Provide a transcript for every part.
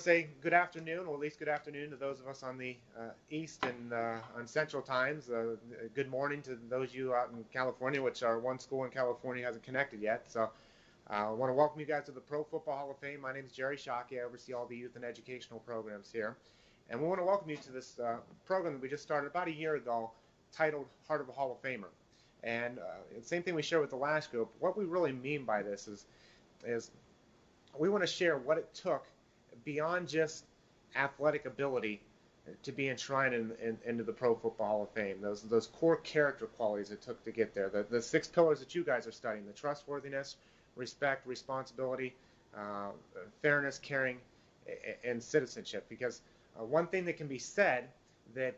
Say good afternoon, or at least good afternoon to those of us on the east and on central times. Good morning to those of you out in California, which our one school in California hasn't connected yet. So I want to welcome you guys to the Pro Football Hall of Fame. My name is Jerry Shockey. I oversee all the youth and educational programs here. And we want to welcome you to this program that we just started about a year ago titled Heart of a Hall of Famer. And the same thing we shared with the last group. What we really mean by this is we want to share what it took beyond just athletic ability to be enshrined into the Pro Football Hall of Fame. Those core character qualities it took to get there. The 6 pillars that you guys are studying: the trustworthiness, respect, responsibility, fairness, caring, and citizenship. Because one thing that can be said that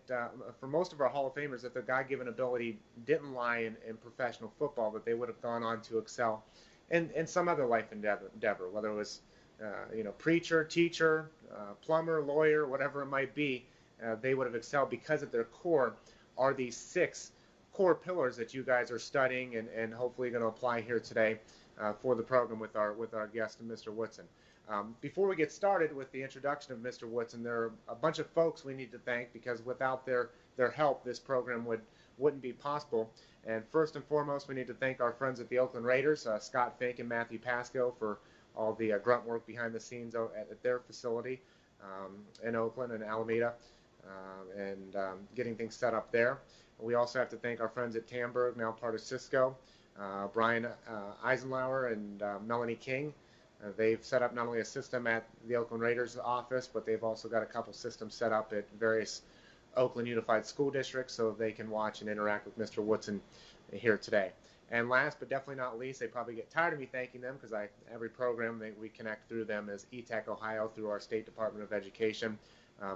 for most of our Hall of Famers, that their God-given ability didn't lie in professional football, but they would have gone on to excel in some other life endeavor, whether it was preacher, teacher, plumber, lawyer, whatever it might be. They would have excelled because at their core are these 6 core pillars that you guys are studying and hopefully going to apply here today for the program with our guest, Mr. Woodson. Before we get started with the introduction of Mr. Woodson, there are a bunch of folks we need to thank, because without their help, this program wouldn't be possible. And first and foremost, we need to thank our friends at the Oakland Raiders, Scott Fink and Matthew Pasco, for all the grunt work behind the scenes at their facility in Oakland and Alameda, and getting things set up there. We also have to thank our friends at Tamberg, now part of Cisco, Brian Eisenlauer and Melanie King. They've set up not only a system at the Oakland Raiders office, but they've also got a couple systems set up at various Oakland Unified School Districts so they can watch and interact with Mr. Woodson here today. And last but definitely not least, they probably get tired of me thanking them, because every program we connect through them is ETech Ohio through our State Department of Education.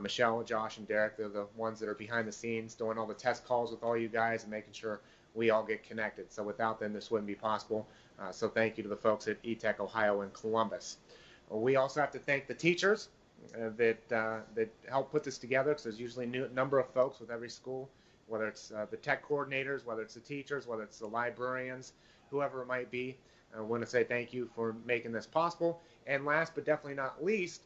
Michelle, Josh, and Derek, they're the ones that are behind the scenes doing all the test calls with all you guys and making sure we all get connected. So without them, this wouldn't be possible. So thank you to the folks at ETech Ohio in Columbus. We also have to thank the teachers that help put this together, because there's usually a number of folks with every school, whether it's the tech coordinators, whether it's the teachers, whether it's the librarians, whoever it might be. I want to say thank you for making this possible. And last but definitely not least,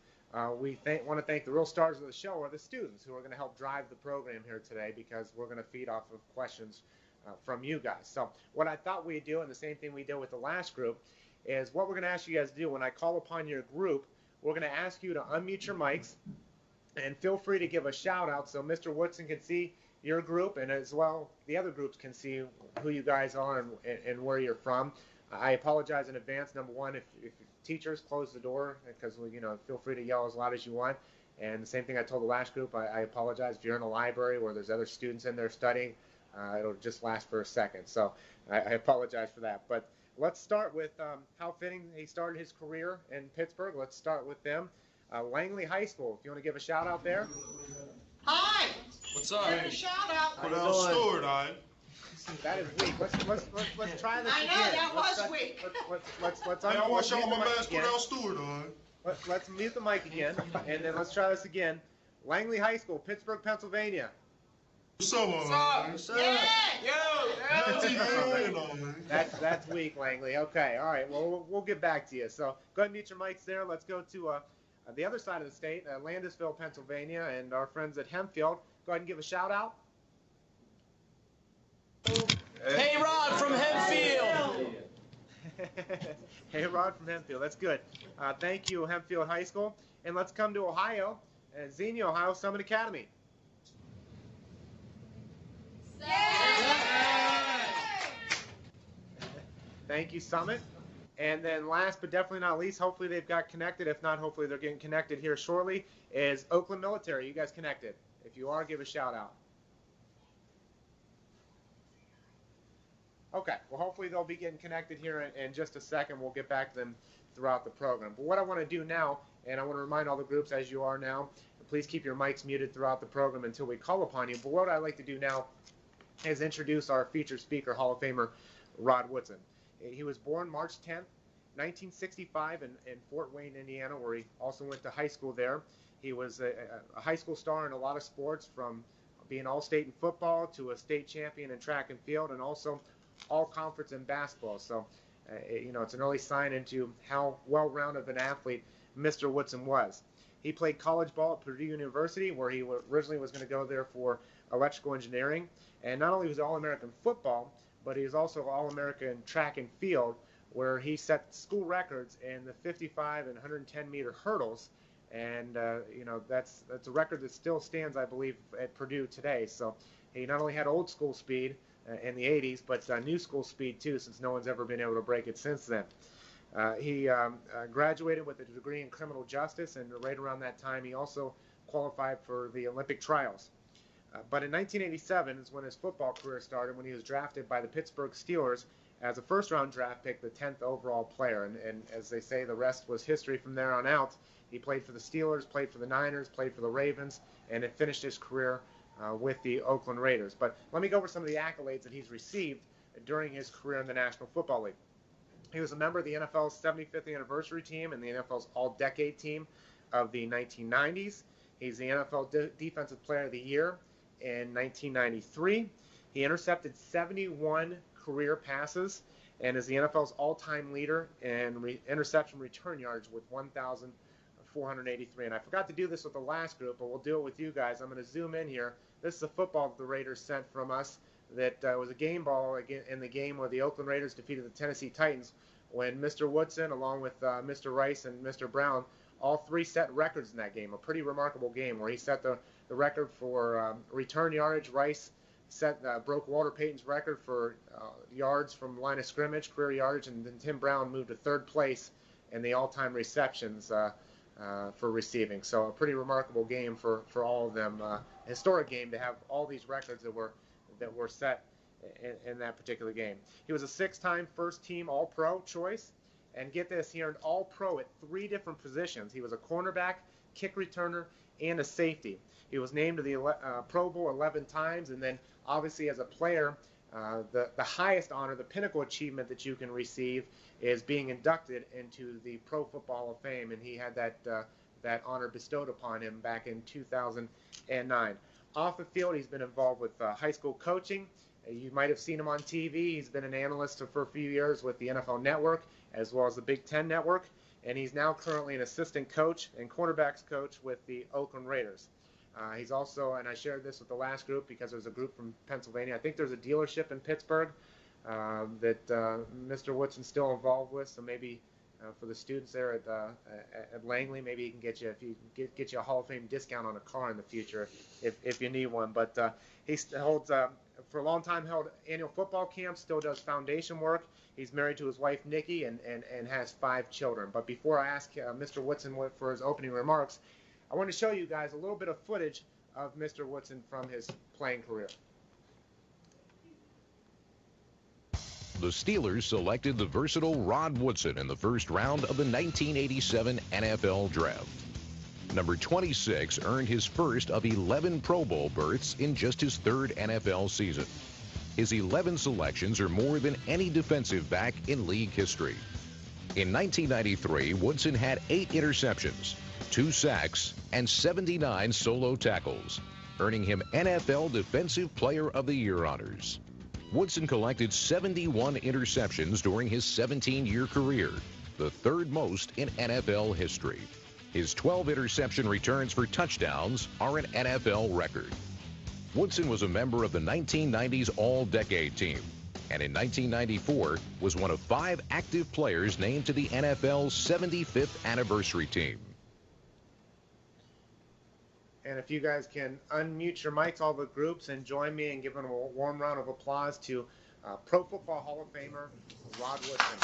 we want to thank the real stars of the show, are the students who are going to help drive the program here today, because we're going to feed off of questions from you guys. So what I thought we'd do, and the same thing we did with the last group, is what we're going to ask you guys to do. When I call upon your group, we're going to ask you to unmute your mics and feel free to give a shout out so Mr. Woodson can see your group, and as well the other groups can see who you guys are and where you're from. I apologize in advance. Number one, if teachers close the door, because feel free to yell as loud as you want. And the same thing I told the last group, I apologize if you're in a library where there's other students in there studying. It'll just last for a second, so I apologize for that. But let's start with how fitting he started his career in Pittsburgh. Let's start with them. Langley High School, if you want to give a shout out there. Hi! What's up? Give a shout out. What else, Stewart? That is weak. Let's try this I again. know, that was weak. Let's Hey, I want to show mute my the mic best. again. What else, Stewart? Let's mute the mic again, and then let's try this again. Langley High School, Pittsburgh, Pennsylvania. What's up, What's up? Yeah! That's weak, Langley. Okay, all right. Well, we'll get back to you. So go ahead and mute your mics there. Let's go to the other side of the state, Landisville, Pennsylvania, and our friends at Hempfield. Go ahead and give a shout out. Hey, Rod from Hempfield. Hey, Rod from Hempfield. That's good. Thank you, Hempfield High School. And let's come to Ohio, Xenia, Ohio, Summit Academy. Thank you, Summit. And then last but definitely not least, hopefully they've got connected. If not, hopefully they're getting connected here shortly, is Oakland Military. You guys connected? If you are, give a shout out. Okay, well, hopefully they'll be getting connected here in just a second. We'll get back to them throughout the program. But what I want to do now, and I want to remind all the groups as you are now, please keep your mics muted throughout the program until we call upon you. But what I'd like to do now is introduce our featured speaker, Hall of Famer Rod Woodson. He was born March 10th, 1965 in Fort Wayne, Indiana, where he also went to high school there. He was a high school star in a lot of sports, from being all-state in football to a state champion in track and field, and also all-conference in basketball. So, it's an early sign into how well-rounded of an athlete Mr. Woodson was. He played college ball at Purdue University, where he originally was going to go there for electrical engineering. And not only was he All-American football, but he was also All-American track and field, where he set school records in the 55 and 110-meter hurdles. And, that's a record that still stands, I believe, at Purdue today. So he not only had old school speed in the 80s, but new school speed, too, since no one's ever been able to break it since then. He graduated with a degree in criminal justice, and right around that time he also qualified for the Olympic trials. But in 1987 is when his football career started, when he was drafted by the Pittsburgh Steelers as a first-round draft pick, the 10th overall player. And as they say, the rest was history from there on out. He played for the Steelers, played for the Niners, played for the Ravens, and it finished his career with the Oakland Raiders. But let me go over some of the accolades that he's received during his career in the National Football League. He was a member of the NFL's 75th anniversary team and the NFL's all-decade team of the 1990s. He's the NFL Defensive Player of the Year in 1993. He intercepted 71 career passes and is the NFL's all-time leader in interception return yards with 1,483. And I forgot to do this with the last group, but we'll do it with you guys. I'm going to zoom in here. This is the football that the Raiders sent from us that was a game ball in the game where the Oakland Raiders defeated the Tennessee Titans when Mr. Woodson, along with Mr. Rice and Mr. Brown, all three set records in that game. A pretty remarkable game where he set the record for return yardage. Rice broke Walter Payton's record for yards from line of scrimmage, career yardage, and then Tim Brown moved to third place in the all-time receptions for receiving. So a pretty remarkable game for all of them. Historic game to have all these records that were set in that particular game. He was a 6-time first-team All-Pro choice. And get this, he earned All-Pro at 3 different positions. He was a cornerback, kick returner, and a safety. He was named to the Pro Bowl 11 times, and then obviously as a player, the highest honor, the pinnacle achievement that you can receive is being inducted into the Pro Football Hall of Fame, and he had that honor bestowed upon him back in 2009. Off the field, he's been involved with high school coaching. You might have seen him on TV. He's been an analyst for a few years with the NFL Network as well as the Big Ten Network, and he's now currently an assistant coach and cornerbacks coach with the Oakland Raiders. He's also, and I shared this with the last group because there's a group from Pennsylvania. I think there's a dealership in Pittsburgh that Mr. Woodson's still involved with, so maybe for the students there at Langley, maybe he can get you a Hall of Fame discount on a car in the future if you need one. But he holds for a long time held annual football camps, still does foundation work. He's married to his wife Nikki and has 5 children. But before I ask Mr. Woodson for his opening remarks, I want to show you guys a little bit of footage of Mr. Woodson from his playing career. The Steelers selected the versatile Rod Woodson in the first round of the 1987 NFL Draft. Number 26 earned his first of 11 Pro Bowl berths in just his 3rd NFL season. His 11 selections are more than any defensive back in league history. In 1993, Woodson had 8 interceptions, 2 sacks, and 79 solo tackles, earning him NFL Defensive Player of the Year honors. Woodson collected 71 interceptions during his 17-year career, the 3rd most in NFL history. His 12 interception returns for touchdowns are an NFL record. Woodson was a member of the 1990s All-Decade Team, and in 1994 was one of 5 active players named to the NFL's 75th anniversary team. And if you guys can unmute your mics, all the groups, and join me in giving a warm round of applause to Pro Football Hall of Famer Rod Woodson.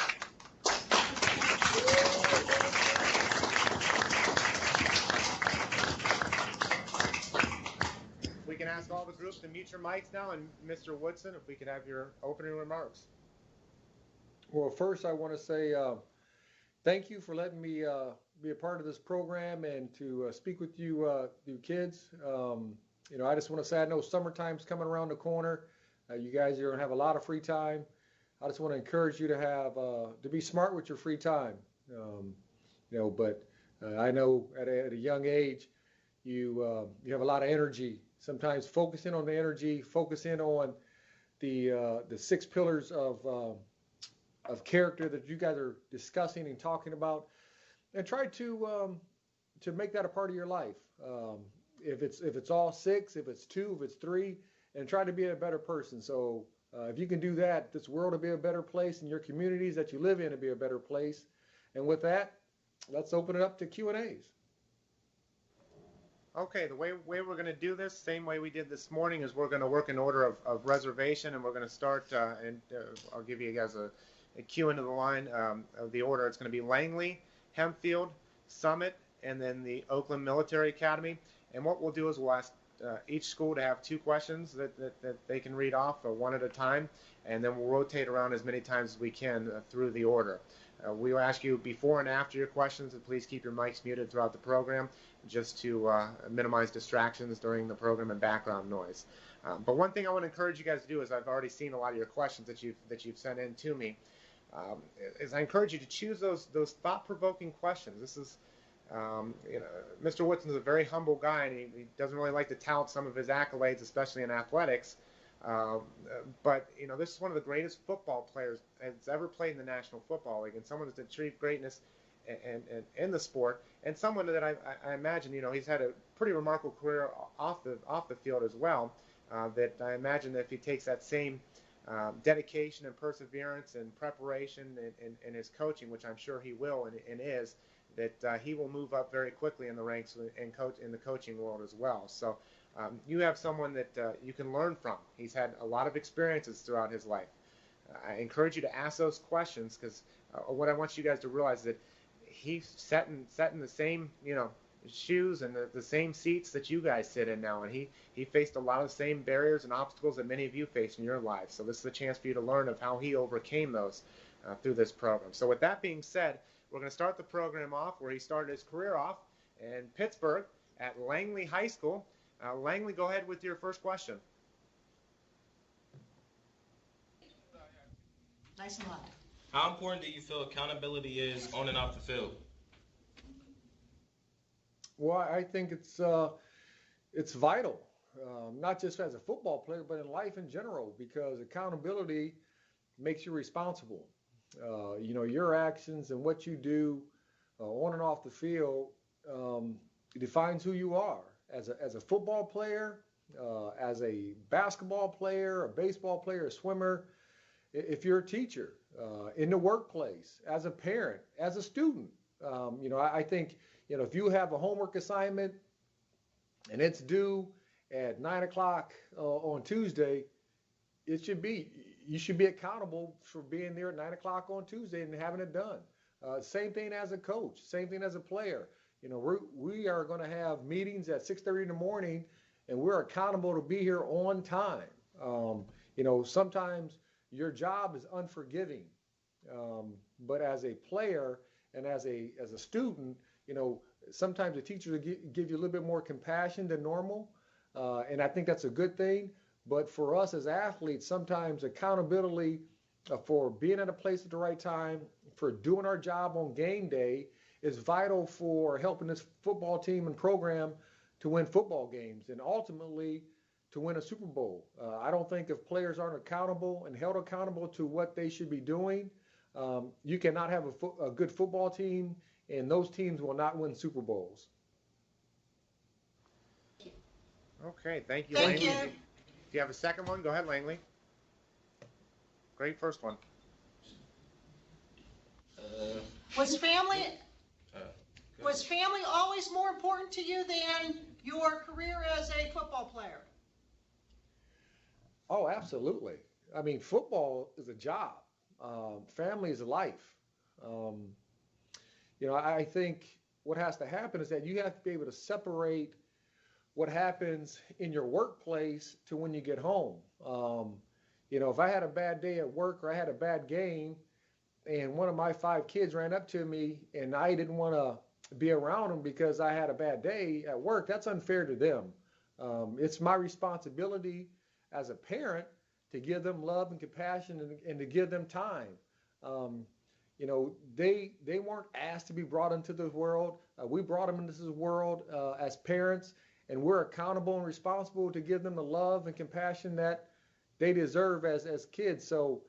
We can ask all the groups to mute your mics now, and Mr. Woodson, if we could have your opening remarks. Well, first I want to say thank you for letting me be a part of this program and to speak with you kids. I just want to say I know summertime's coming around the corner. You guys are going to have a lot of free time. I just want to encourage you to be smart with your free time. But I know at a young age you have a lot of energy. Sometimes focusing on the energy, focusing on the 6 pillars of character that you guys are discussing and talking about, and try to to make that a part of your life. If it's all 6, if it's 2, if it's 3, and try to be a better person. So if you can do that, this world will be a better place, and your communities that you live in will be a better place. And with that, let's open it up to Q&As. Okay, the way we're going to do this, same way we did this morning, is we're going to work in order of reservation, and we're going to start, I'll give you guys a cue into the line of the order. It's going to be Langley, Hempfield, Summit, and then the Oakland Military Academy. And what we'll do is we'll ask each school to have 2 questions that they can read off one at a time, and then we'll rotate around as many times as we can through the order. We will ask you before and after your questions to please keep your mics muted throughout the program, just to minimize distractions during the program and background noise. But one thing I want to encourage you guys to do is, I've already seen a lot of your questions that you've sent in to me, is I encourage you to choose those thought-provoking questions. This is, Mr. Woodson is a very humble guy, and he doesn't really like to tout some of his accolades, especially in athletics. But this is one of the greatest football players that's ever played in the National Football League, and someone that's achieved greatness and in the sport, and someone that I imagine he's had a pretty remarkable career off the field as well. That I imagine that if he takes that same dedication and perseverance and preparation and his coaching, which I'm sure he will and is, that he will move up very quickly in the ranks in the coaching world as well. So you have someone that you can learn from. He's had a lot of experiences throughout his life. I encourage you to ask those questions, because what I want you guys to realize is that he's set in the same shoes and the same seats that you guys sit in now, and he faced a lot of the same barriers and obstacles that many of you face in your lives. So this is a chance for you to learn of how he overcame those through this program. So with that being said, we're going to start the program off where he started his career off in Pittsburgh at Langley High School. Langley, go ahead with your first question. Nice and loud. How important do you feel accountability is on and off the field? Well, I think it's vital, not just as a football player, but in life in general, because accountability makes you responsible. Your actions and what you do on and off the field defines who you are as a football player, as a basketball player, a baseball player, a swimmer. If you're a teacher, in the workplace, as a parent, as a student, I think if you have a homework assignment and it's due at 9 o'clock on Tuesday, you should be accountable for being there at 9 o'clock on Tuesday and having it done. Same thing as a coach, same thing as a player. We are going to have meetings at 6:30 in the morning, and we're accountable to be here on time. Sometimes your job is unforgiving, but as a player and as a student, sometimes the teachers will give you a little bit more compassion than normal, and I think that's a good thing. But for us as athletes, sometimes accountability for being at a place at the right time, for doing our job on game day, is vital for helping this football team and program to win football games and ultimately to win a Super Bowl. I don't think if players aren't accountable and held accountable to what they should be doing, you cannot have a good football team, and those teams will not win Super Bowls. Okay, thank you, Thank Langley. you. If you have a second one, go ahead, Langley. Great first one. Was family always more important to you than your career as a football player? Oh, absolutely. I mean, football is a job. Family is a life. I think what has to happen is that you have to be able to separate what happens in your workplace to when you get home. If I had a bad day at work or I had a bad game and one of my 5 kids ran up to me and I didn't want to be around them because I had a bad day at work, that's unfair to them. It's my responsibility as a parent to give them love and compassion and to give them time. They weren't asked to be brought into this world. We brought them into this world as parents, and we're accountable and responsible to give them the love and compassion that they deserve as kids. So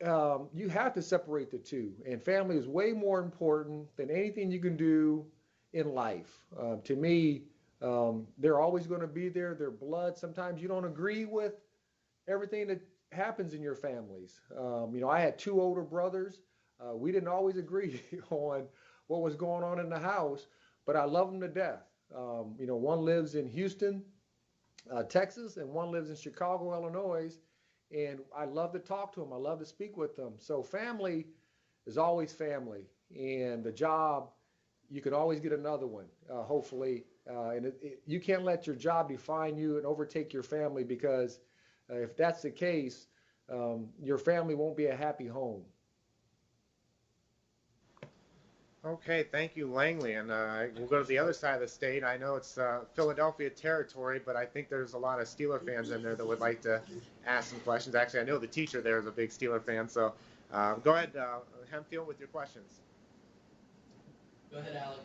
you have to separate the two, and family is way more important than anything you can do in life. To me, they're always going to be there. They're blood. Sometimes you don't agree with everything that happens in your families. I had two older brothers. We didn't always agree on what was going on in the house, but I love them to death. One lives in Houston, Texas, and one lives in Chicago, Illinois, and I love to talk to them. I love to speak with them. So family is always family, and the job, you can always get another one, hopefully. And you can't let your job define you and overtake your family, because if that's the case, your family won't be a happy home. Okay, thank you, Langley. And we'll go to the other side of the state. I know it's Philadelphia territory, but I think there's a lot of Steeler fans in there that would like to ask some questions. Actually, I know the teacher there is a big Steeler fan, so go ahead, Hempfield, with your questions. Go ahead, Alec.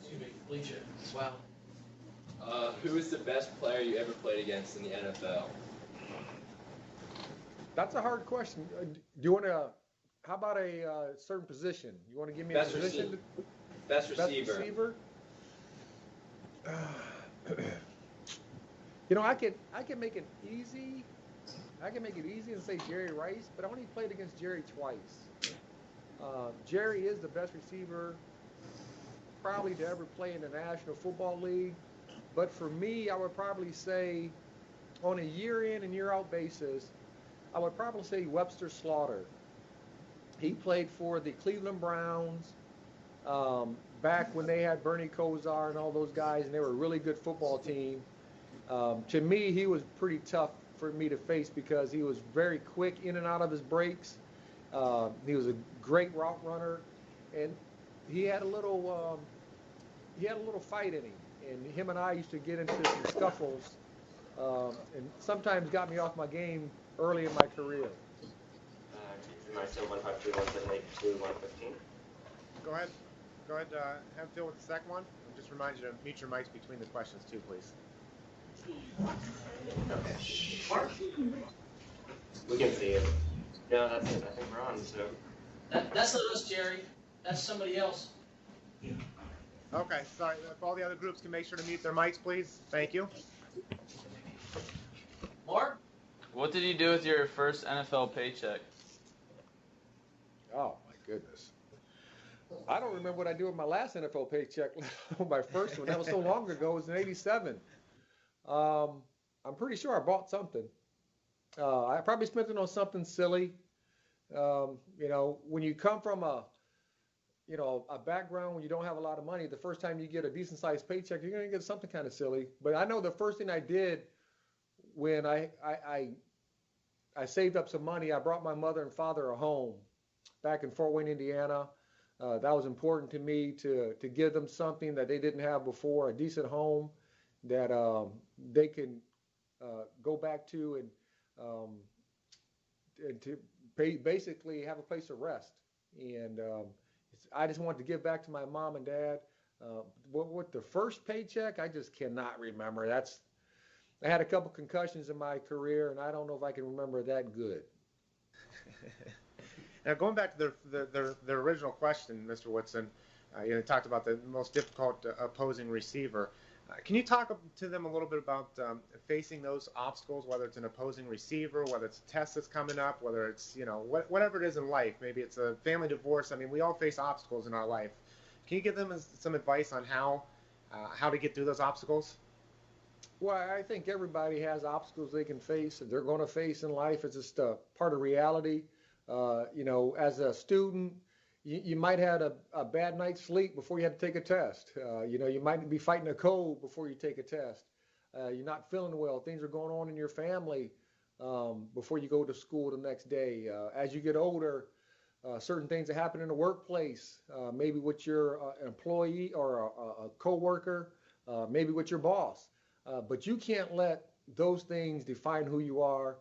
Excuse me, Felicia. Wow. Who is the best player you ever played against in the NFL? That's a hard question. Do you want to, how about a certain position? You want to give me a position? Best receiver. Best receiver? I can make it easy. I can make it easy and say Jerry Rice, but I only played against Jerry twice. Jerry is the best receiver probably to ever play in the National Football League. But for me, I would probably say on a year in and year out basis, I would probably say Webster Slaughter. He played for the Cleveland Browns back when they had Bernie Kosar and all those guys, and they were a really good football team. To me, he was pretty tough for me to face because he was very quick in and out of his breaks. He was a great route runner, and he had a little fight in him. And him and I used to get into some scuffles, and sometimes got me off my game early in my career. Myself 152, 115. Go ahead, Hempfield, with the second one. And just remind you to mute your mics between the questions too, please. Okay. Mark? We can see it. No, that's it. I think we're on. So. That's not us, Jerry. That's somebody else. Okay, sorry. If all the other groups can make sure to mute their mics, please. Thank you. Mark? What did you do with your first NFL paycheck? Oh, my goodness. I don't remember what I did with my last NFL paycheck, my first one. That was so long ago. It was in '87. I'm pretty sure I bought something. I probably spent it on something silly. When you come from a background when you don't have a lot of money, the first time you get a decent-sized paycheck, you're going to get something kind of silly. But I know the first thing I did when I saved up some money, I brought my mother and father a home back in Fort Wayne, Indiana. That was important to me to give them something that they didn't have before, a decent home that they can go back to and to basically have a place of rest. And I just wanted to give back to my mom and dad. With the first paycheck, I just cannot remember. I had a couple concussions in my career, and I don't know if I can remember that good. Now, going back to the original question, Mr. Woodson, you talked about the most difficult opposing receiver. Can you talk to them a little bit about facing those obstacles, whether it's an opposing receiver, whether it's a test that's coming up, whether it's, whatever it is in life, maybe it's a family divorce. I mean, we all face obstacles in our life. Can you give them some advice on how to get through those obstacles? Well, I think everybody has obstacles they can face, and they're going to face in life. It's just a part of reality. As a student, you might have a bad night's sleep before you had to take a test. You might be fighting a cold before you take a test. You're not feeling well. Things are going on in your family before you go to school the next day. As you get older, certain things that happen in the workplace, maybe with your employee or a coworker, maybe with your boss. But you can't let those things define who you are.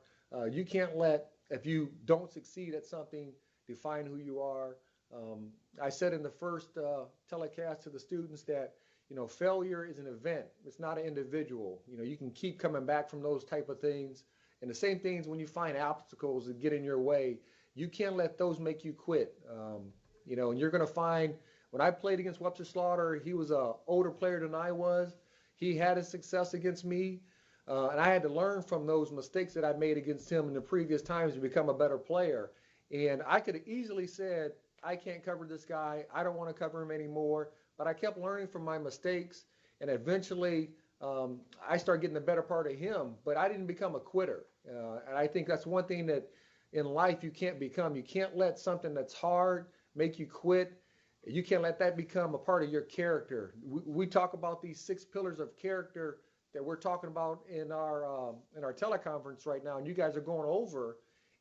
You can't let, if you don't succeed at something, define who you are. I said in the first telecast to the students that, failure is an event. It's not an individual. You can keep coming back from those type of things. And the same things when you find obstacles that get in your way, you can't let those make you quit. And you're going to find when I played against Webster Slaughter, he was a older player than I was. He had his success against me, and I had to learn from those mistakes that I made against him in the previous times to become a better player. And I could have easily said, I can't cover this guy. I don't want to cover him anymore. But I kept learning from my mistakes, and eventually I started getting the better part of him. But I didn't become a quitter. And I think that's one thing that in life you can't become. You can't let something that's hard make you quit. You can't let that become a part of your character. We talk about these 6 pillars of character that we're talking about in our teleconference right now, and you guys are going over,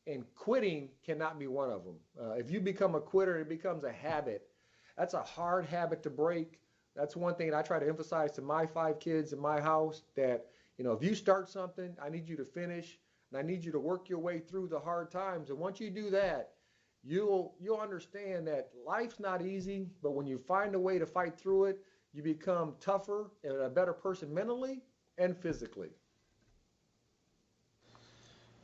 and quitting cannot be one of them. If you become a quitter, it becomes a habit. That's a hard habit to break. That's one thing I try to emphasize to my 5 kids in my house, that, you know, if you start something, I need you to finish, and I need you to work your way through the hard times. And once you do that, you'll understand that life's not easy, but when you find a way to fight through it, you become tougher and a better person mentally and physically.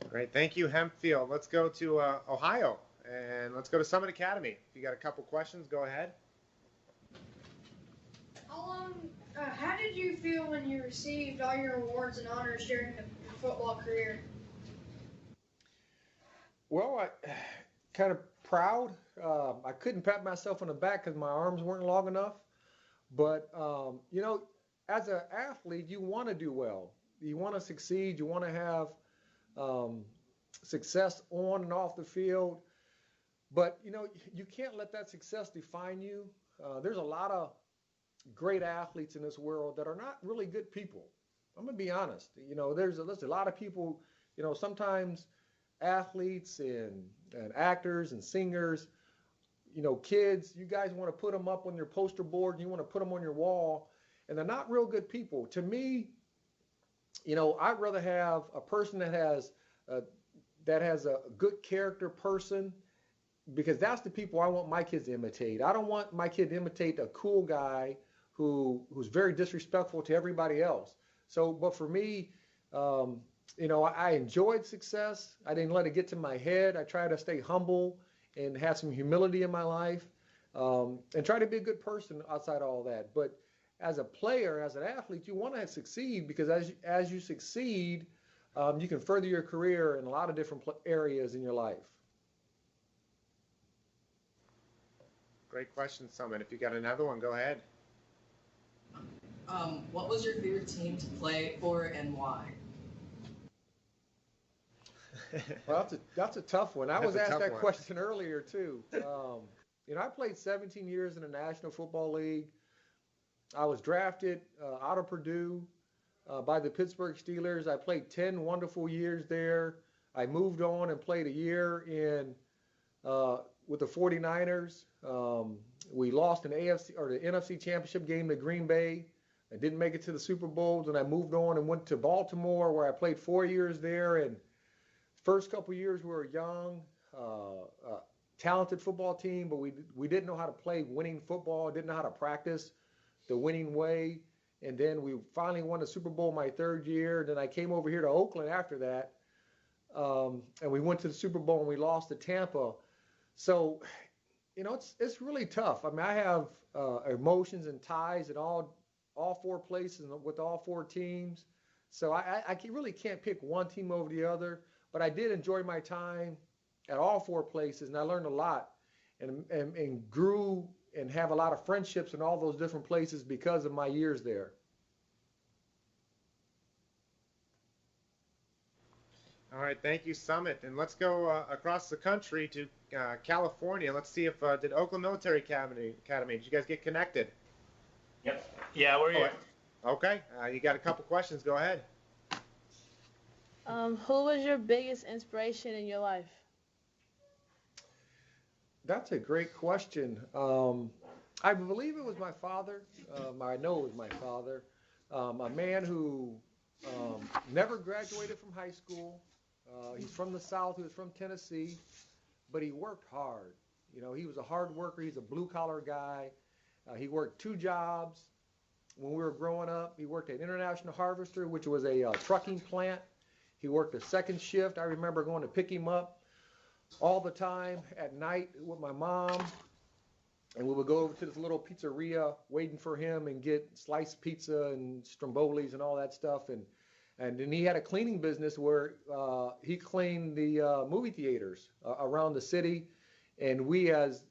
Great. Thank you, Hempfield. Let's go to Ohio, and let's go to Summit Academy. If you got a couple questions, go ahead. How did you feel when you received all your awards and honors during your football career? Well, I kind of proud. I couldn't pat myself on the back because my arms weren't long enough. But, you know, as an athlete, you want to do well. You want to succeed. You want to have success on and off the field. But, you know, you can't let that success define you. There's a lot of great athletes in this world that are not really good people. I'm going to be honest. You know, there's a lot of people, you know, sometimes athletes and actors and singers, you know, kids, you guys want to put them up on your poster board and you want to put them on your wall, and they're not real good people. To me, you know, I'd rather have a person that has a good character person, because that's the people I want my kids to imitate. I don't want my kid to imitate a cool guy who's very disrespectful to everybody else. So, but for me, you know, I enjoyed success. I didn't let it get to my head. I tried to stay humble and have some humility in my life, and try to be a good person outside of all that. But as a player, as an athlete, you want to succeed, because as you succeed, you can further your career in a lot of different areas in your life. Great question, Summit. If you got another one, go ahead. What was your favorite team to play for and why? Well, that's a tough one. I was asked that question earlier too. You know, I played 17 years in the National Football League. I was drafted out of Purdue by the Pittsburgh Steelers. I played 10 wonderful years there. I moved on and played a year with the 49ers. We lost an AFC or the NFC Championship game to Green Bay. I didn't make it to the Super Bowls, and I moved on and went to Baltimore, where I played 4 years there. And first couple years we were young, talented football team, but we didn't know how to play winning football, didn't know how to practice the winning way. And then we finally won the Super Bowl my 3rd year. Then I came over here to Oakland after that, and we went to the Super Bowl and we lost to Tampa. So, you know, it's really tough. I mean, I have emotions and ties at all 4 places with all 4 teams. So I really can't pick one team over the other. But I did enjoy my time at all 4 places, and I learned a lot and grew and have a lot of friendships in all those different places because of my years there. All right, thank you, Summit. And let's go across the country to California. Let's see if did Oakland Military Academy, did you guys get connected? Yep. Yeah, we're here. Okay, you got a couple questions. Go ahead. Who was your biggest inspiration in your life? That's a great question. I believe it was my father. I know it was my father. A man who never graduated from high school. He's from the South. He was from Tennessee, but he worked hard. You know, he was a hard worker. He's a blue-collar guy. He worked 2 jobs when we were growing up. He worked at International Harvester, which was a trucking plant. He worked a 2nd shift. I remember going to pick him up all the time at night with my mom. and we would go over to this little pizzeria waiting for him and get sliced pizza and strombolis and all that stuff. And then he had a cleaning business where he cleaned the movie theaters around the city. And we, as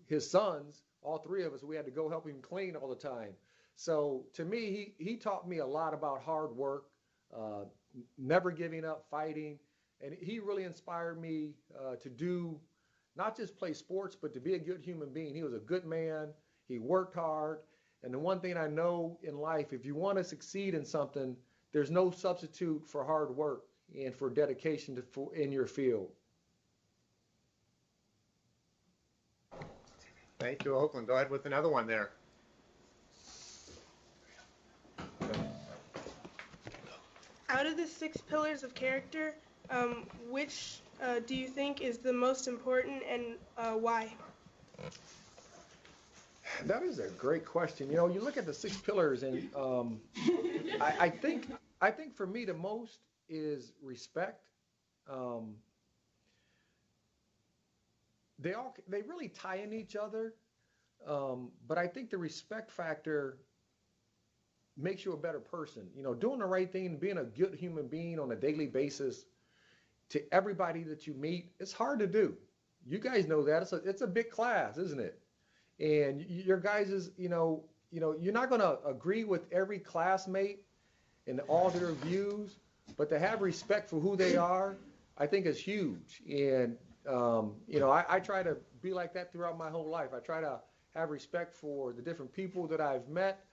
his sons, all three of us, we had to go help him clean all the time. So to me, he taught me a lot about hard work, never giving up, fighting. And he really inspired me to do, not just play sports, but to be a good human being. He was a good man. He worked hard. And the one thing I know in life, if you want to succeed in something, there's no substitute for hard work and for dedication in your field. Thank you, Oakland. Go ahead with another one there. Out of the 6 pillars of character, which do you think is the most important, and why? That is a great question. You look at the 6 pillars, and I think for me the most is respect. They really tie in each other, but I think the respect factor makes you a better person. Doing the right thing, being a good human being on a daily basis to everybody that you meet, it's hard to do. You guys know that. It's a big class, isn't it? And your guys is, you're not going to agree with every classmate and all their views, but to have respect for who they are, I think is huge. And, I try to be like that throughout my whole life. I try to have respect for the different people that I've met,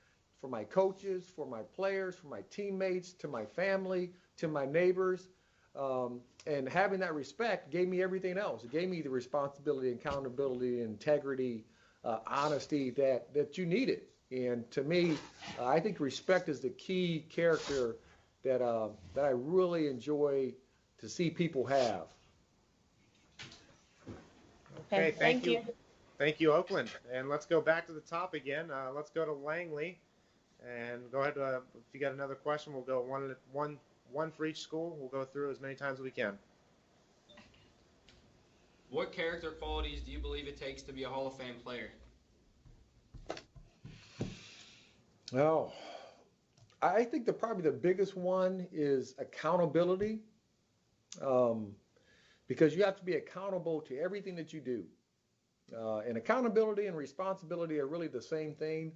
for my coaches, for my players, for my teammates, to my family, to my neighbors. And having that respect gave me everything else. It gave me the responsibility, accountability, integrity, honesty that you needed. And to me, I think respect is the key character that I really enjoy to see people have. Okay, thank you. Thank you, Oakland. And let's go back to the top again. Let's go to Langley. And go ahead. If you got another question, we'll go one for each school. We'll go through as many times as we can. What character qualities do you believe it takes to be a Hall of Fame player? Oh, I think probably the biggest one is accountability, because you have to be accountable to everything that you do. And accountability and responsibility are really the same thing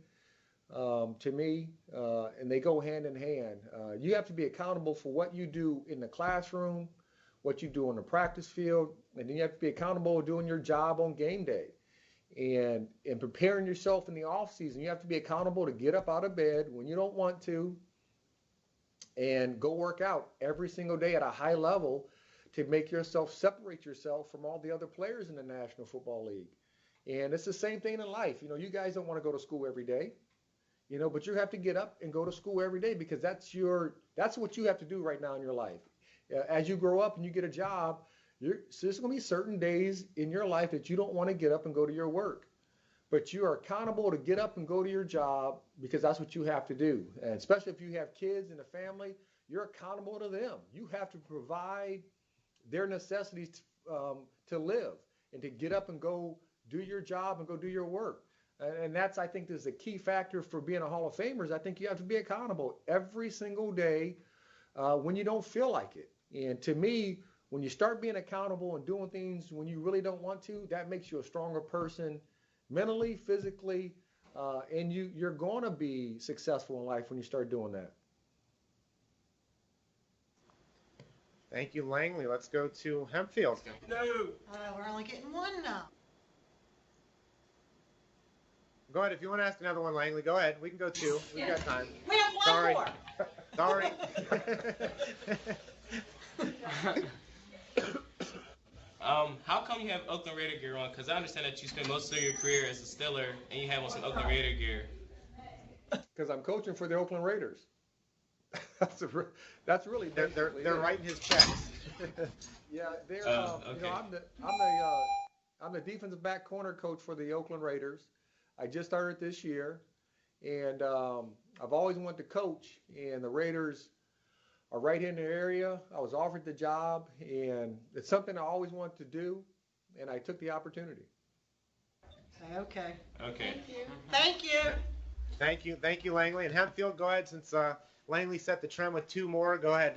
to me, and they go hand in hand. You have to be accountable for what you do in the classroom, what you do on the practice field, and then you have to be accountable doing your job on game day. And preparing yourself in the off season, you have to be accountable to get up out of bed when you don't want to and go work out every single day at a high level to make separate yourself from all the other players in the National Football League. And it's the same thing in life. You guys don't want to go to school every day, but you have to get up and go to school every day because that's what you have to do right now in your life. As you grow up and you get a job, so there's going to be certain days in your life that you don't want to get up and go to your work. But you are accountable to get up and go to your job because that's what you have to do. And especially if you have kids and a family, you're accountable to them. You have to provide their necessities to live and to get up and go do your job and go do your work. And that's, I think, is a key factor for being a Hall of Famer is I think you have to be accountable every single day when you don't feel like it. And to me, when you start being accountable and doing things when you really don't want to, that makes you a stronger person mentally, physically, and you're going to be successful in life when you start doing that. Thank you, Langley. Let's go to Hempfield. No. We're only getting one now. Go ahead. If you want to ask another one, Langley, go ahead. We can go 2. We've got time. We have one more. Sorry. How come you have Oakland Raider gear on? Because I understand that you spent most of your career as a Steeler, and you have on some Oakland Raider gear. Because I'm coaching for the Oakland Raiders. That's really they're writing his checks. Yeah, they're. Okay. I'm the defensive back corner coach for the Oakland Raiders. I just started this year, and I've always wanted to coach. And the Raiders are right in the area. I was offered the job, and it's something I always wanted to do, and I took the opportunity. Okay. Okay. Thank you. Thank you, Langley. And Hempfield, go ahead. Since Langley set the trend with 2 more, go ahead.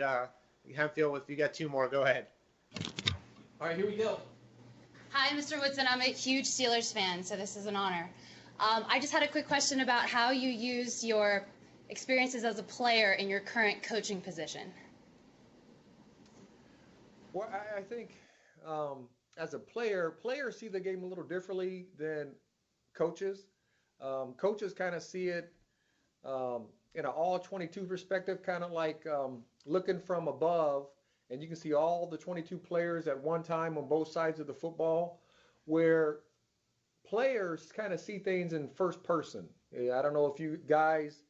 Hempfield, if you got 2 more, go ahead. All right, here we go. Hi, Mr. Woodson. I'm a huge Steelers fan, so this is an honor. I just had a quick question about how you used your experiences as a player in your current coaching position. Well, I think as a player, players see the game a little differently than coaches. Coaches kind of see it in an all-22 perspective, kind of like looking from above, and you can see all the 22 players at one time on both sides of the football, where players kind of see things in first person. I don't know if you guys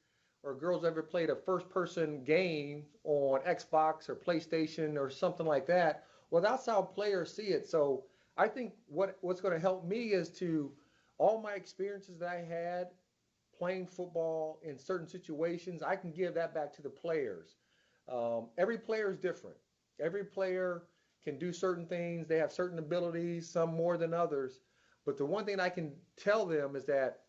or girls ever played a first-person game on Xbox or PlayStation or something like that. Well, that's how players see it. So I think what's going to help me is to all my experiences that I had playing football in certain situations, I can give that back to the players. Every player is different. Every player can do certain things. They have certain abilities, some more than others. But the one thing I can tell them is that,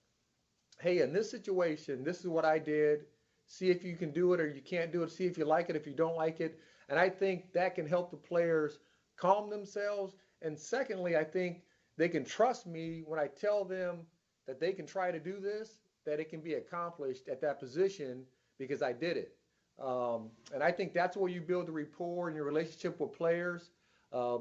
hey, in this situation, this is what I did. See if you can do it or you can't do it. See if you like it, if you don't like it. And I think that can help the players calm themselves. And secondly, I think they can trust me when I tell them that they can try to do this, that it can be accomplished at that position because I did it. And I think that's where you build the rapport in your relationship with players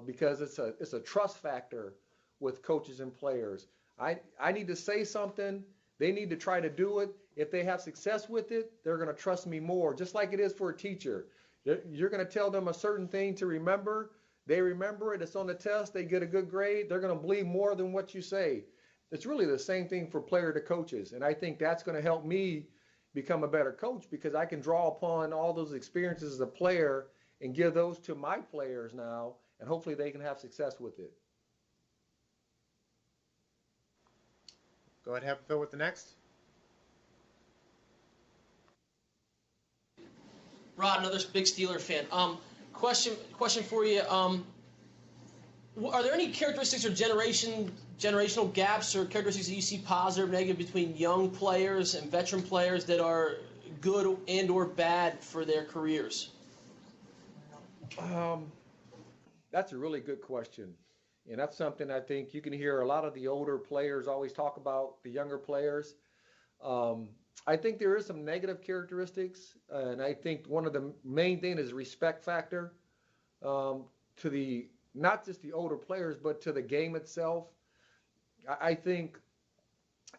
because it's a trust factor with coaches and players. I need to say something. They need to try to do it. If they have success with it, they're going to trust me more, just like it is for a teacher. You're going to tell them a certain thing to remember. They remember it. It's on the test. They get a good grade. They're going to believe more than what you say. It's really the same thing for player to coaches. And I think that's going to help me become a better coach because I can draw upon all those experiences as a player and give those to my players now, and hopefully they can have success with it. Go ahead, Phil, with the next. Rod, another big Steeler fan. Question for you. Are there any characteristics or generational gaps or characteristics that you see positive or negative between young players and veteran players that are good and or bad for their careers? That's a really good question. And that's something I think you can hear a lot of the older players always talk about, the younger players. I think there is some negative characteristics, and I think one of the main things is respect factor to the not just the older players, but to the game itself. I think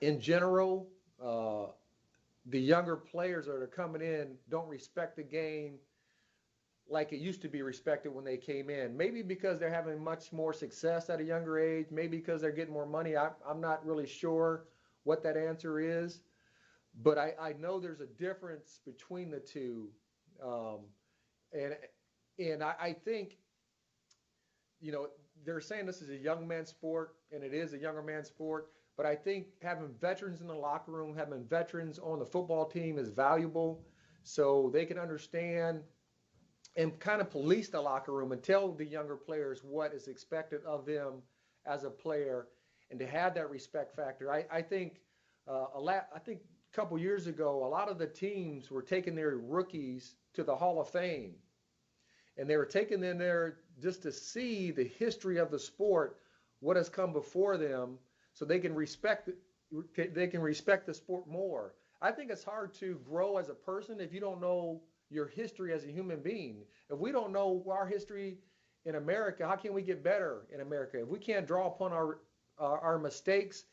in general, the younger players that are coming in don't respect the game like it used to be respected when they came in. Maybe because they're having much more success at a younger age, maybe because they're getting more money. I'm not really sure what that answer is, but I know there's a difference between the two. And I think, you know, they're saying this is a young man's sport, and it is a younger man's sport, but I think having veterans in the locker room, having veterans on the football team is valuable so they can understand and kind of police the locker room and tell the younger players what is expected of them as a player and to have that respect factor. I think a couple years ago, a lot of the teams were taking their rookies to the Hall of Fame, and they were taking them there just to see the history of the sport, what has come before them, so they can respect the sport more. I think it's hard to grow as a person if you don't know your history as a human being. If we don't know our history in America, how can we get better in America? If we can't draw upon our mistakes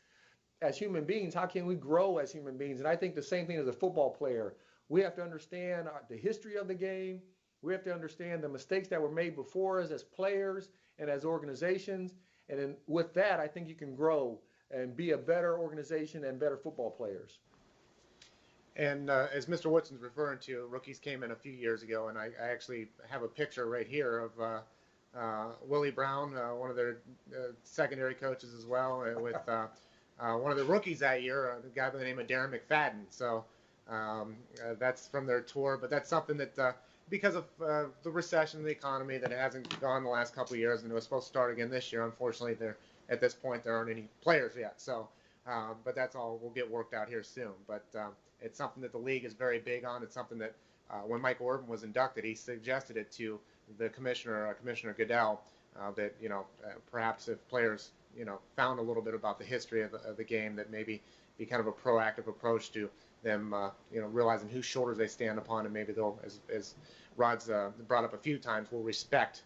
as human beings, how can we grow as human beings? And I think the same thing as a football player. We have to understand the history of the game. We have to understand the mistakes that were made before us as players and as organizations. And then with that, I think you can grow and be a better organization and better football players. And as Mr. Woodson's referring to, rookies came in a few years ago, and I actually have a picture right here of Willie Brown, one of their secondary coaches as well, with one of the rookies that year, a guy by the name of Darren McFadden. So that's from their tour, but that's something that because of the recession, the economy, that it hasn't gone the last couple of years, and it was supposed to start again this year. Unfortunately, at this point, there aren't any players yet. So but that's all will get worked out here soon. But it's something that the league is very big on. It's something that when Michael Irvin was inducted, he suggested it to the commissioner, Commissioner Goodell, that perhaps if players found a little bit about the history of the game, that maybe be kind of a proactive approach to them, realizing whose shoulders they stand upon, and maybe they'll, as Rod's brought up a few times, will respect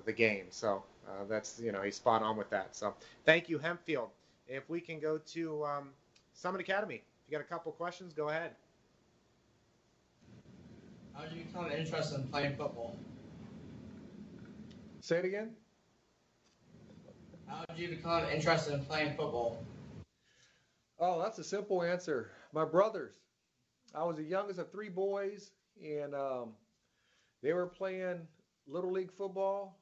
the game. So that's, he's spot on with that. So thank you, Hempfield. If we can go to Summit Academy. If you got a couple questions, go ahead. How did you become interested in playing football? Say it again. How did you become interested in playing football? Oh, that's a simple answer. My brothers. I was the youngest of 3 boys, and they were playing little league football.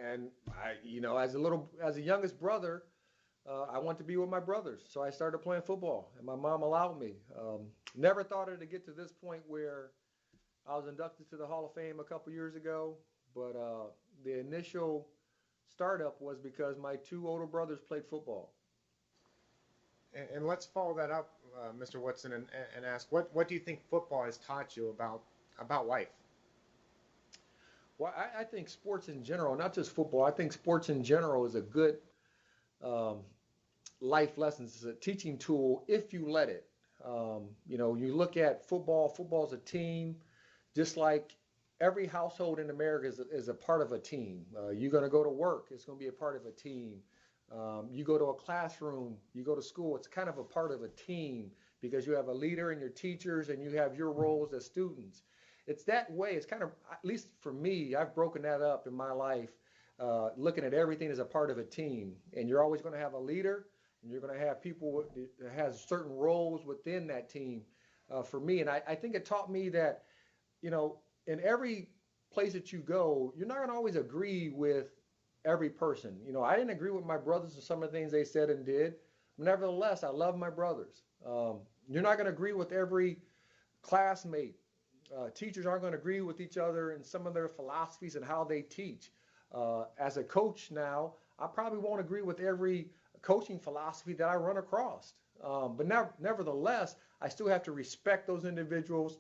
And I, as a youngest brother, I wanted to be with my brothers, so I started playing football, and my mom allowed me. Never thought it would get to this point where I was inducted to the Hall of Fame a couple years ago, but the initial startup was because my 2 older brothers played football. And let's follow that up, Mr. Woodson, and ask, what do you think football has taught you about life? Well, I think sports in general, not just football, I think sports in general is a good life lessons. It's a teaching tool if you let it. You look at football. Football is a team, just like every household in America is a part of a team. You're going to go to work, it's going to be a part of a team. You go to a classroom, you go to school, it's kind of a part of a team because you have a leader and your teachers and you have your roles as students. It's that way. It's kind of, at least for me, I've broken that up in my life, looking at everything as a part of a team. And you're always going to have a leader, and you're going to have people that has certain roles within that team for me. And I think it taught me that, in every place that you go, you're not going to always agree with every person. I didn't agree with my brothers and some of the things they said and did. Nevertheless, I love my brothers. You're not going to agree with every classmate. Teachers aren't going to agree with each other in some of their philosophies and how they teach. As a coach now, I probably won't agree with every coaching philosophy that I run across. But nevertheless, I still have to respect those individuals,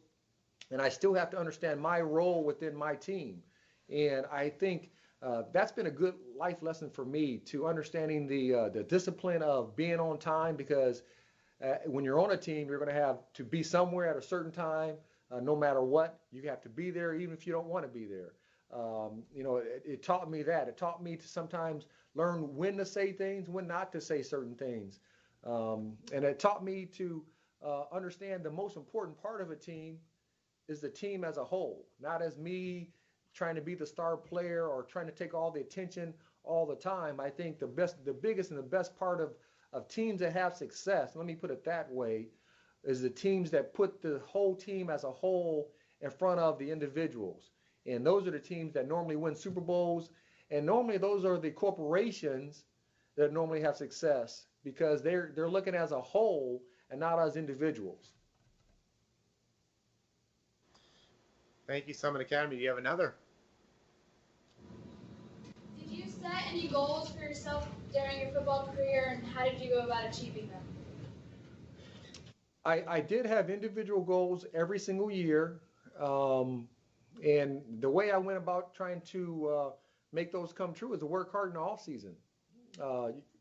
and I still have to understand my role within my team. And I think that's been a good life lesson for me, to understanding the discipline of being on time, because when you're on a team, you're going to have to be somewhere at a certain time. No matter what, you have to be there even if you don't want to be there. It taught me that. It taught me to sometimes learn when to say things, when not to say certain things. And it taught me to understand the most important part of a team is the team as a whole, not as me trying to be the star player or trying to take all the attention all the time. I think the biggest and the best part of teams that have success, let me put it that way, is the teams that put the whole team as a whole in front of the individuals. And those are the teams that normally win Super Bowls. And normally those are the corporations that normally have success, because they're looking as a whole and not as individuals. Thank you, Summit Academy. Do you have another? Did you set any goals for yourself during your football career, and how did you go about achieving them? I did have individual goals every single year, and the way I went about trying to make those come true is to work hard in the off season.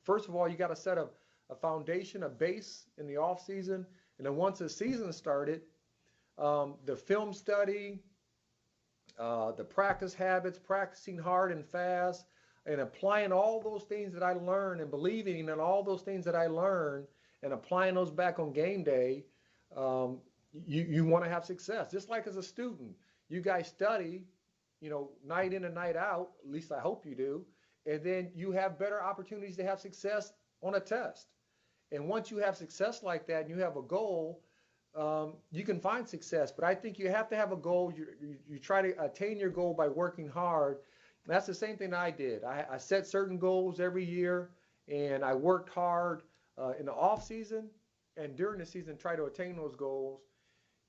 First of all, you got to set a foundation, a base in the off season, and then once the season started, the film study, the practice habits, practicing hard and fast, and applying all those things that I learned and believing in all those things that I learned and applying those back on game day, you want to have success. Just like as a student, you guys study, night in and night out, at least I hope you do, and then you have better opportunities to have success on a test. And once you have success like that and you have a goal, you can find success. But I think you have to have a goal. You try to attain your goal by working hard. That's the same thing I did. I set certain goals every year, and I worked hard in the off season and during the season, try to attain those goals.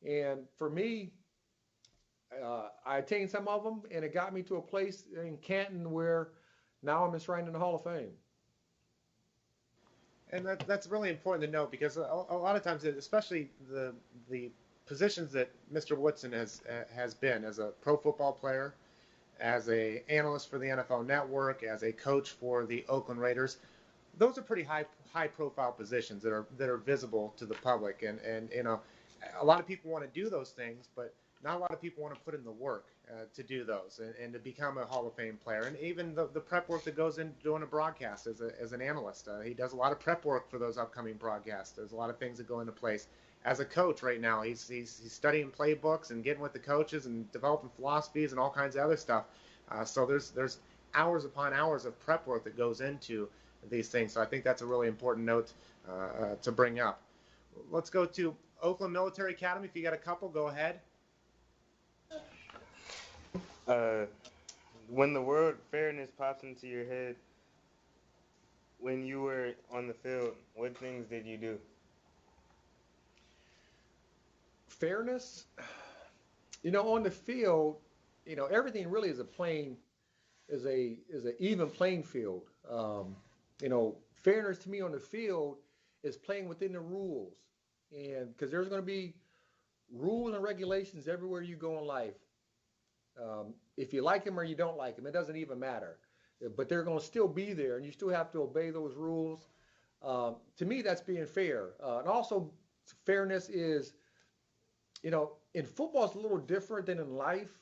And for me, I attained some of them, and it got me to a place in Canton where now I'm enshrined in the Hall of Fame. And that's really important to note because a lot of times, especially the positions that Mr. Woodson has been as a pro football player, as a analyst for the NFL Network, as a coach for the Oakland Raiders, those are pretty high profile positions that are visible to the public. And you know, a lot of people want to do those things, but not a lot of people want to put in the work to do those and to become a Hall of Fame player. And even the prep work that goes into doing a broadcast as an analyst. He does a lot of prep work for those upcoming broadcasts. There's a lot of things that go into place. As a coach right now, he's studying playbooks and getting with the coaches and developing philosophies and all kinds of other stuff. So there's hours upon hours of prep work that goes into these things. So I think that's a really important note to bring up. Let's go to Oakland Military Academy. If you got a couple, go ahead. When the word fairness pops into your head, when you were on the field, what things did you do? Fairness, you know, on the field, you know, everything really is a even playing field. You know, fairness to me on the field is playing within the rules, and because there's going to be rules and regulations everywhere you go in life. If you like them or you don't like them, it doesn't even matter. But they're going to still be there, and you still have to obey those rules. To me, that's being fair. And also, fairness is, you know, in football, it's a little different than in life.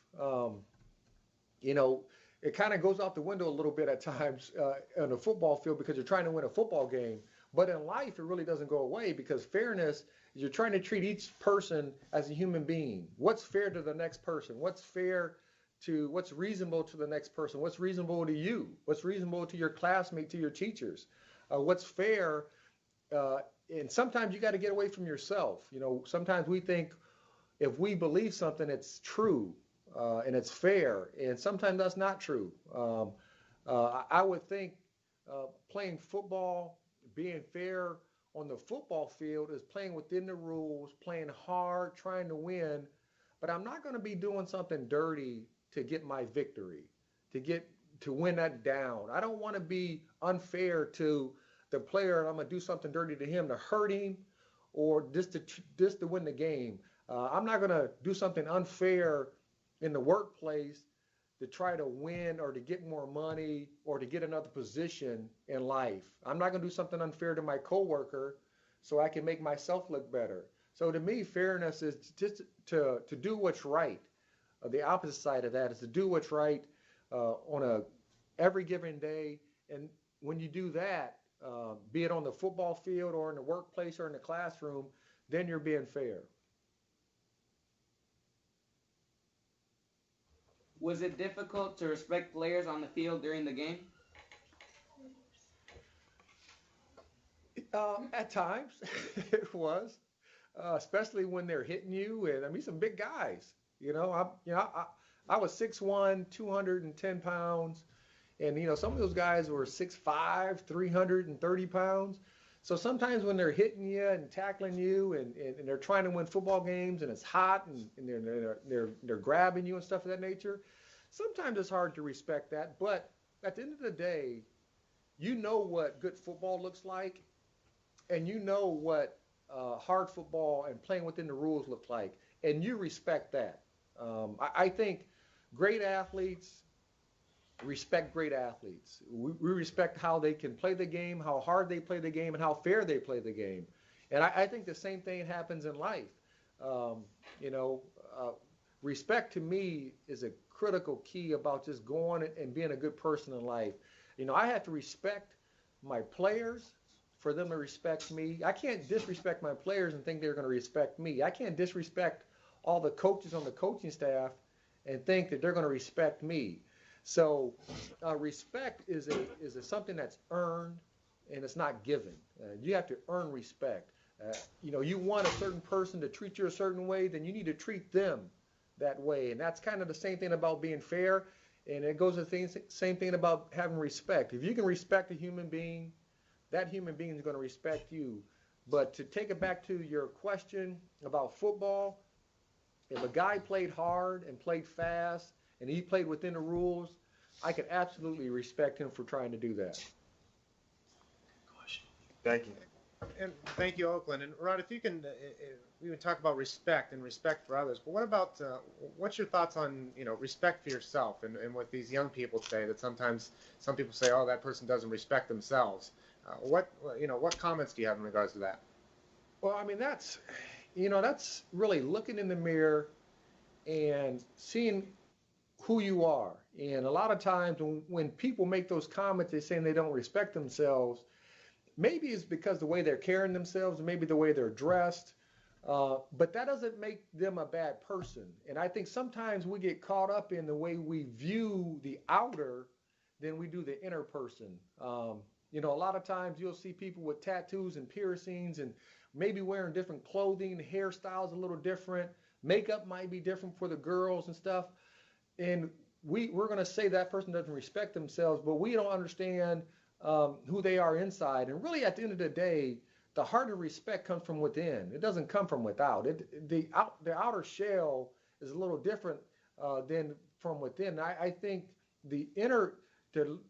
You know, it kind of goes out the window a little bit at times on a football field because you're trying to win a football game. But in life, it really doesn't go away because fairness is you're trying to treat each person as a human being. What's fair to the next person? What's reasonable to the next person? What's reasonable to you? What's reasonable to your classmate, to your teachers? What's fair? And sometimes you got to get away from yourself. You know, sometimes we think if we believe something, it's true and it's fair. And sometimes that's not true. I would think playing football, being fair on the football field is playing within the rules, playing hard, trying to win. But I'm not going to be doing something dirty to get my victory, to win that down. I don't want to be unfair to the player and I'm going to do something dirty to him to hurt him or just to win the game. I'm not going to do something unfair in the workplace to try to win or to get more money or to get another position in life. I'm not going to do something unfair to my coworker so I can make myself look better. So to me, fairness is just to do what's right. The opposite side of that is to do what's right on every given day. And when you do that, be it on the football field or in the workplace or in the classroom, then you're being fair. Was it difficult to respect players on the field during the game? At times, it was, especially when they're hitting you, and I mean some big guys. I was 6'1", 210 pounds, and some of those guys were 6'5", 330 pounds. So sometimes when they're hitting you and tackling you, and they're trying to win football games, and it's hot, and they're grabbing you and stuff of that nature, sometimes it's hard to respect that. But at the end of the day, you know what good football looks like, and you know what hard football and playing within the rules look like, and you respect that. I think great athletes respect great athletes. We respect how they can play the game, how hard they play the game, and how fair they play the game. And I think the same thing happens in life. Respect to me is a critical key about just going and being a good person in life. I have to respect my players for them to respect me. I can't disrespect my players and think they're going to respect me. I can't disrespect all the coaches on the coaching staff and think that they're going to respect me. So respect is something that's earned and it's not given. You have to earn respect. You want a certain person to treat you a certain way, then you need to treat them that way. And that's kind of the same thing about being fair. And it goes the same thing about having respect. If you can respect a human being, that human being is going to respect you. But to take it back to your question about football, if a guy played hard and played fast and he played within the rules, I could absolutely respect him for trying to do that. Thank you. And thank you, Oakland. And Rod, if you can, we would talk about respect and respect for others. But what about what's your thoughts on respect for yourself and what these young people say that sometimes some people say, oh, that person doesn't respect themselves. What comments do you have in regards to that? Well, I mean that's really looking in the mirror and seeing who you are. And a lot of times when people make those comments, they're saying they don't respect themselves. Maybe it's because the way they're carrying themselves, maybe the way they're dressed, but that doesn't make them a bad person. And I think sometimes we get caught up in the way we view the outer than we do the inner person. A lot of times you'll see people with tattoos and piercings and maybe wearing different clothing, hairstyles a little different, makeup might be different for the girls and stuff. And we're going to say that person doesn't respect themselves, but we don't understand who they are inside. And really, at the end of the day, the heart of respect comes from within. It doesn't come from without. The outer shell is a little different than from within. I think the inner, to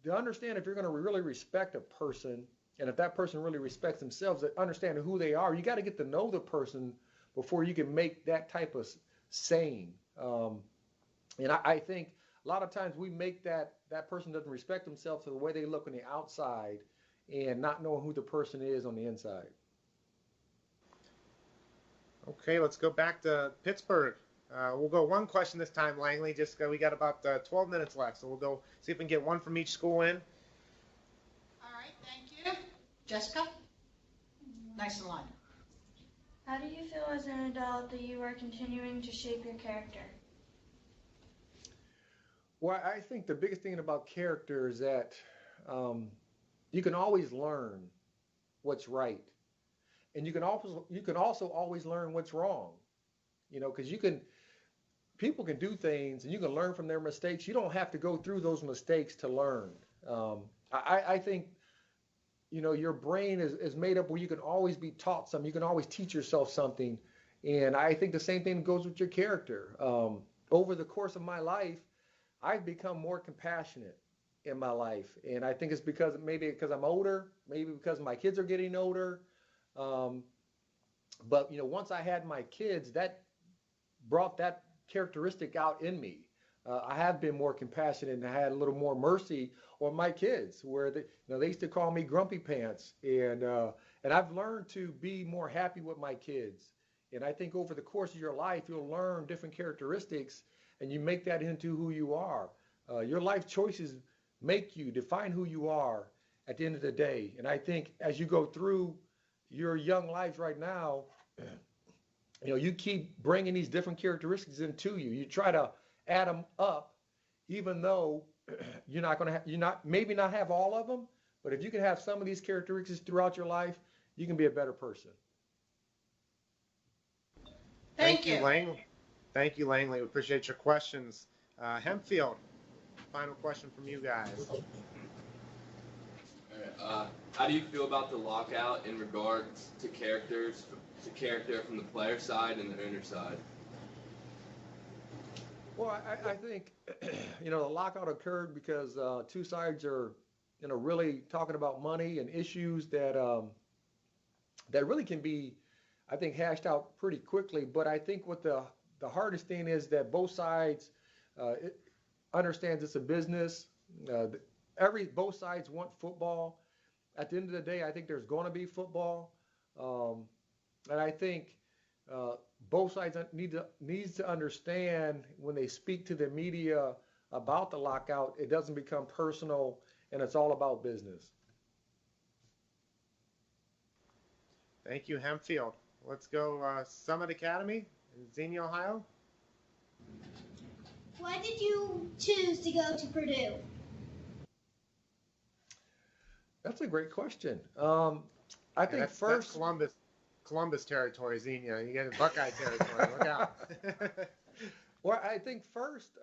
understand if you're going to really respect a person, and if that person really respects themselves, that understanding who they are, you got to get to know the person before you can make that type of saying. And I think a lot of times we make that person doesn't respect themselves to the way they look on the outside and not knowing who the person is on the inside. Okay, let's go back to Pittsburgh. We'll go one question this time, Langley. We got about 12 minutes left, so we'll go see if we can get one from each school in. All right, thank you. Jessica? Nice and line. How do you feel as an adult that you are continuing to shape your character? Well, I think the biggest thing about character is that you can always learn what's right, and you can also always learn what's wrong. Because people can do things and you can learn from their mistakes. You don't have to go through those mistakes to learn. I think your brain is made up where you can always be taught something. You can always teach yourself something, and I think the same thing goes with your character. Over the course of my life, I've become more compassionate in my life. And I think it's because I'm older, maybe because my kids are getting older. But once I had my kids, that brought that characteristic out in me. I have been more compassionate and I had a little more mercy on my kids, where they used to call me Grumpy Pants. And I've learned to be more happy with my kids. And I think over the course of your life, you'll learn different characteristics and you make that into who you are. Your life choices define who you are at the end of the day. And I think as you go through your young lives right now, you keep bringing these different characteristics into you. You try to add them up, even though maybe not have all of them, but if you can have some of these characteristics throughout your life, you can be a better person. Thank you. Langley. Thank you, Langley. We appreciate your questions. Hempfield, final question from you guys. All right, how do you feel about the lockout in regards to character from the player side and the owner side? Well, I think the lockout occurred because two sides are really talking about money and issues that really can be, I think, hashed out pretty quickly. But I think what the hardest thing is that both sides understands it's a business. Both sides want football. At the end of the day, I think there's going to be football, and I think both sides needs to understand when they speak to the media about the lockout, it doesn't become personal and it's all about business. Thank you, Hempfield. Let's go Summit Academy in Xenia, Ohio. Why did you choose to go to Purdue? That's a great question. I think first that's Columbus territory, Xenia. You get Buckeye territory. Look out. Well, I think first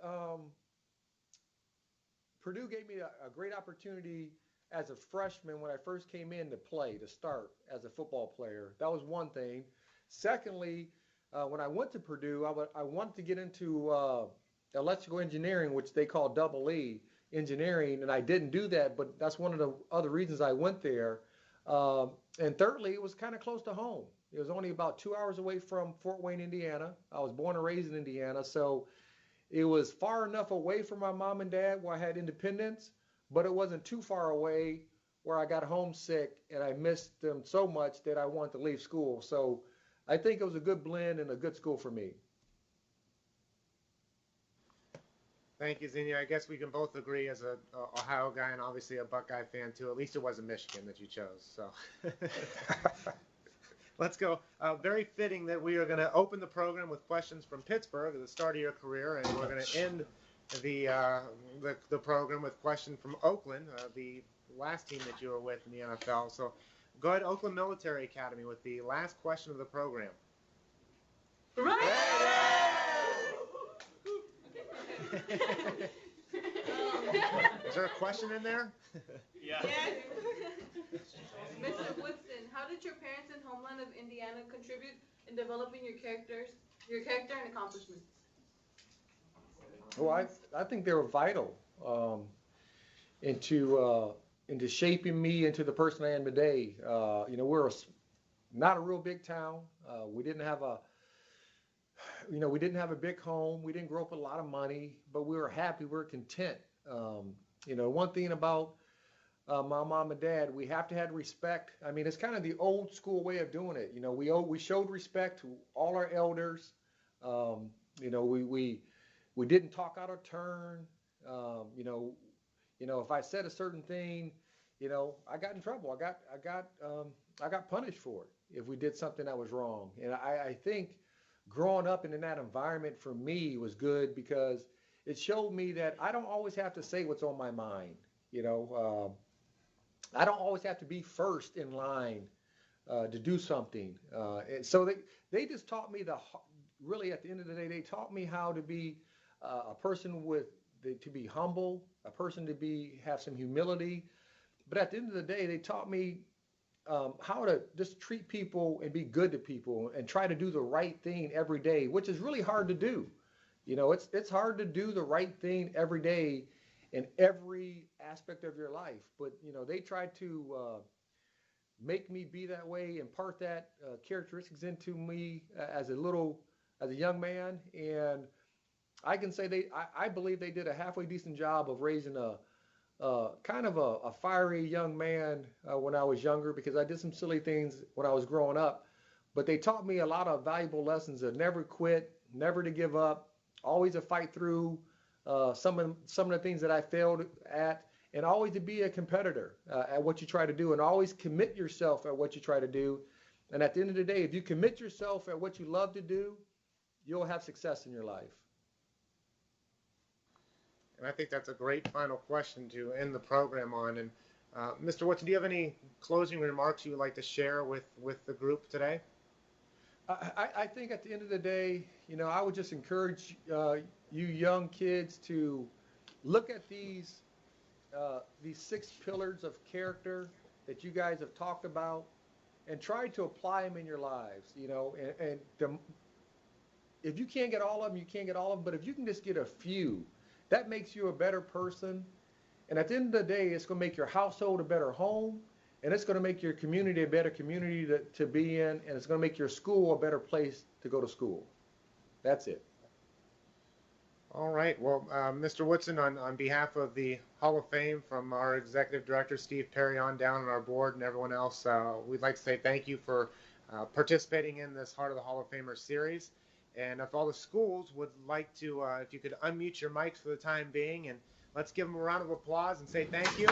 Purdue gave me a great opportunity as a freshman when I first came in to start as a football player. That was one thing. Secondly, when I went to Purdue, I wanted to get into electrical engineering, which they call double E engineering, and I didn't do that, but that's one of the other reasons I went there. And thirdly, it was kind of close to home. It was only about 2 hours away from Fort Wayne, Indiana. I was born and raised in Indiana, so it was far enough away from my mom and dad where I had independence, but it wasn't too far away where I got homesick and I missed them so much that I wanted to leave school. So I think it was a good blend and a good school for me. Thank you, Zinnia. I guess we can both agree as a Ohio guy and obviously a Buckeye fan too. At least it wasn't Michigan that you chose. So let's go. Very fitting that we are going to open the program with questions from Pittsburgh at the start of your career, and we're going to end the program with questions from Oakland, the last team that you were with in the NFL. So go ahead, Oakland Military Academy, with the last question of the program. Is there a question in there? Yeah. Mr. Woodson, how did your parents in Homeland of Indiana contribute in developing your character and accomplishments? Well, I think they were vital into shaping me into the person I am today. We're not a real big town. We didn't have a big home. We didn't grow up with a lot of money, but we were happy. We were content. One thing about my mom and dad, we have to have respect. I mean, it's kind of the old school way of doing it. We showed respect to all our elders. We didn't talk out of turn. If I said a certain thing, I got in trouble. I got punished for it if we did something that was wrong. And I think growing up in that environment for me was good because it showed me that I don't always have to say what's on my mind. I don't always have to be first in line to do something. And so they just taught me really at the end of the day, they taught me how to be a person to be humble, a person to have some humility. But at the end of the day, they taught me how to just treat people and be good to people and try to do the right thing every day, which is really hard to do. It's hard to do the right thing every day in every aspect of your life. But, they tried to make me be that way, impart that characteristics into me as a young man. And I can say I believe they did a halfway decent job of raising kind of a fiery young man when I was younger, because I did some silly things when I was growing up. But they taught me a lot of valuable lessons of never quit, never to give up, always to fight through some of the things that I failed at, and always to be a competitor at what you try to do, and always commit yourself at what you try to do. And at the end of the day, if you commit yourself at what you love to do, you'll have success in your life. And I think that's a great final question to end the program on. And Mr. Woodson, do you have any closing remarks you would like to share with the group today? I think at the end of the day, I would just encourage you young kids to look at these 6 pillars of character that you guys have talked about and try to apply them in your lives. If you can't get all of them, you can't get all of them. But if you can just get a few, that makes you a better person. And at the end of the day, it's going to make your household a better home. And it's going to make your community a better community to be in. And it's going to make your school a better place to go to school. That's it. All right. Well, Mr. Woodson, on behalf of the Hall of Fame, from our executive director, Steve Perry, on down, and our board and everyone else, we'd like to say thank you for participating in this Heart of the Hall of Famers series. And if all the schools would like to, if you could unmute your mics for the time being, and let's give them a round of applause and say thank you.